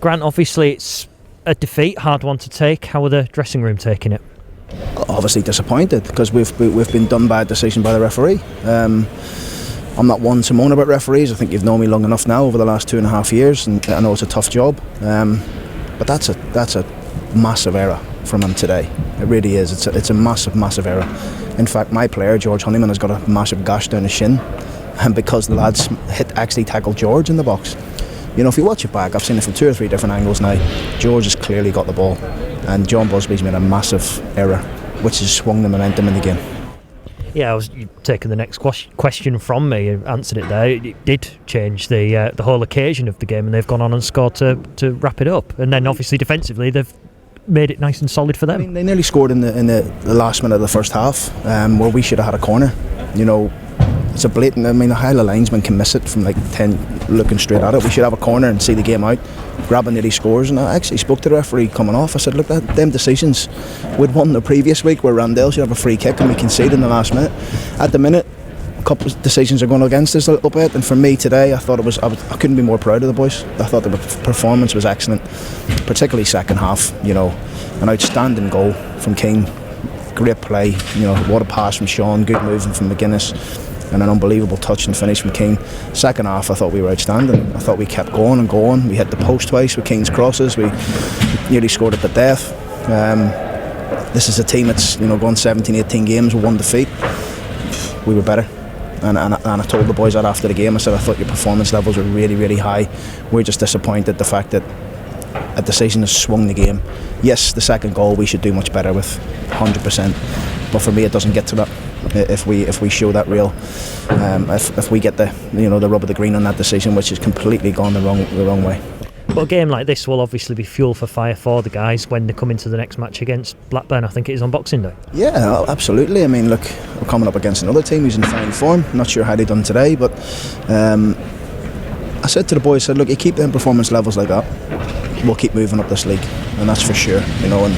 Grant, obviously it's a defeat, hard one to take. How are the dressing room taking it? Obviously disappointed because we've been done by a decision by the referee. I'm not one to moan about referees. I think you've known me long enough now over the last 2.5 years, and I know it's a tough job. But that's a massive error from him today. It really is. It's a massive error. In fact, my player George Honeyman has got a massive gash down his shin, and because the lads actually tackled George in the box. You know, if you watch it back, I've seen it from 2 or 3 different angles now. George has clearly got the ball, and John Busby's made a massive error, which has swung the momentum in the game. Yeah, I was taking the next question from me. You answered it there. It did change the whole occasion of the game, and they've gone on and scored to wrap it up. And then obviously defensively, they've made it nice and solid for them. I mean, they nearly scored in the last minute of the first half, where we should have had a corner. You know, it's a blatant. I mean, a Highland linesman can miss it from like 10, looking straight at it. We should have a corner and see the game out. Grabban nearly scores, and I actually spoke to the referee coming off. I said, look, them decisions we'd won the previous week where Randell should have a free kick and we conceded in the last minute. At the minute, a couple of decisions are going against us a little bit, and for me today, I thought I couldn't be more proud of the boys. I thought the performance was excellent, particularly second half. You know, an outstanding goal from Keane, great play. You know, what a pass from Sean, good movement from McGuinness, and an unbelievable touch and finish from Keane. Second half, I thought we were outstanding. I thought we kept going and going. We hit the post twice with Keane's crosses. We nearly scored at the death. This is a team that's, you know, gone 17, 18 games with 1 defeat. We were better. And I told the boys that after the game. I said, I thought your performance levels were really, really high. We're just disappointed the fact that a decision has swung the game. Yes, the second goal we should do much better with, 100%. But for me, it doesn't get to that. If we show that real, if we get the rub of the green on that decision, which has completely gone the wrong way. Well, a game like this will obviously be fuel for fire for the guys when they come into the next match against Blackburn. I think it is on Boxing Day. Yeah, absolutely. I mean, look, we're coming up against another team who's in fine form. Not sure how they done today, but I said to the boys, look, you keep them performance levels like that, we'll keep moving up this league, and that's for sure. You know, and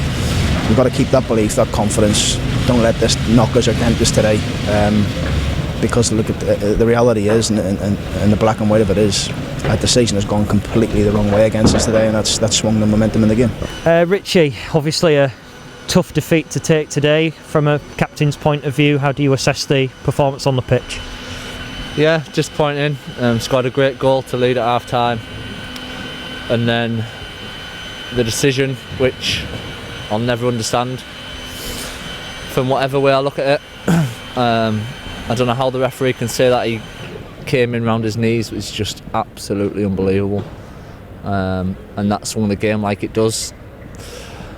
we've got to keep that belief, that confidence. Don't let this knock us or dent us today, because look at the reality is, and the black and white of it is, that decision has gone completely the wrong way against us today, and that's swung the momentum in the game. Richie, obviously a tough defeat to take today. From a captain's point of view, how do you assess the performance on the pitch? Yeah, disappointing. Scored a great goal to lead at half time, and then the decision, which I'll never understand from whatever way I look at it. I don't know how the referee can say that he came in round his knees. It's just absolutely unbelievable, and that swung the game like it does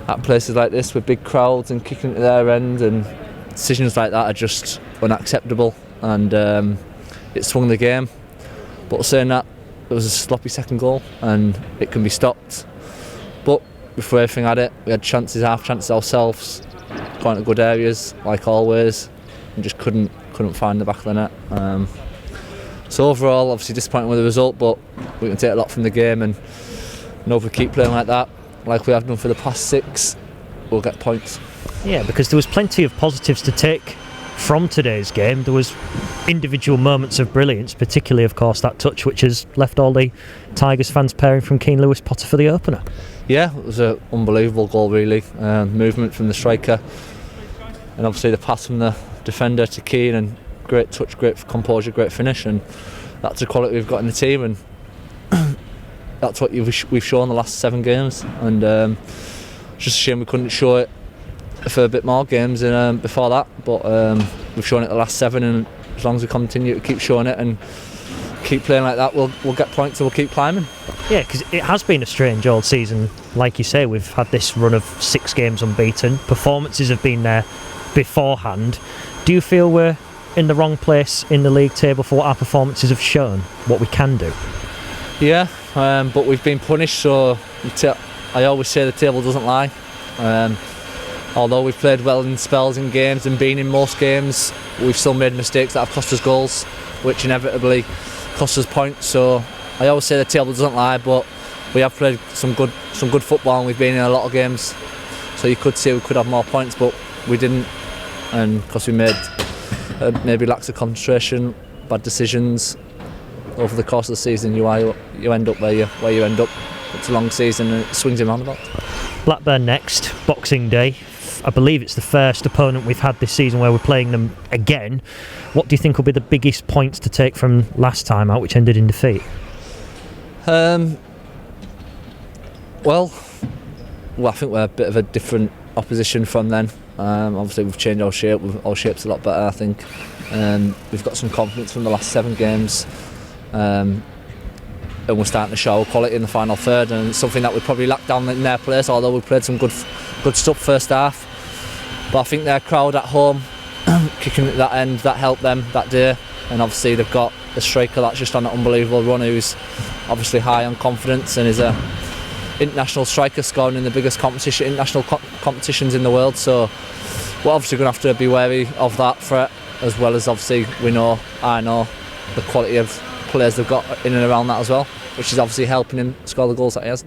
at places like this with big crowds and kicking to their end, and decisions like that are just unacceptable, and it swung the game. But saying that, it was a sloppy second goal and it can be stopped, but before everything had it, we had half chances ourselves, quite in good areas like always, and just couldn't find the back of the net. So overall, obviously disappointing with the result, but we can take a lot from the game, and if we keep playing like that, like we have done for the past 6, we'll get points. Yeah, because there was plenty of positives to take from today's game. There was individual moments of brilliance, particularly of course that touch which has left all the Tigers fans pairing from Keane Lewis Potter for the opener. Yeah, it was an unbelievable goal really. Movement from the striker, and obviously the pass from the defender to Keane, and great touch, great composure, great finish, and that's the quality we've got in the team, and that's what we've shown the last 7 games, and just a shame we couldn't show it for a bit more games before that, but we've shown it the last 7, and as long as we continue to keep showing it and keep playing like that, we'll get points and we'll keep climbing. Yeah, because it has been a strange old season. Like you say, we've had this run of 6 games unbeaten. Performances have been there beforehand. Do you feel we're in the wrong place in the league table for what our performances have shown, what we can do? Yeah, but we've been punished, so I always say the table doesn't lie. Although we've played well in spells in games and been in most games, we've still made mistakes that have cost us goals, which inevitably cost us points. So I always say the table doesn't lie, but we have played some good football, and we've been in a lot of games. So you could say we could have more points, but we didn't, and because we made maybe lacks of concentration, bad decisions over the course of the season, you end up where you end up. it's a long season and it swings him roundabout. Blackburn next, Boxing Day. I believe it's the first opponent we've had this season where we're playing them again. What do you think will be the biggest points to take from last time out, which ended in defeat? Well, I think we're a bit of a different opposition from then. Obviously we've changed our shape, our shape's a lot better, I think. We've got some confidence from the last 7 games, and we're starting to show quality in the final third, and it's something that we probably lacked down in their place, although we played some good stuff first half. But I think their crowd at home kicking at that end, that helped them that day, and obviously they've got a striker that's just on an unbelievable run, who's obviously high on confidence and is a international striker scoring in the biggest international competitions in the world. So we're obviously going to have to be wary of that threat, as well as obviously I know the quality of players they've got in and around that as well, which is obviously helping him score the goals that he has.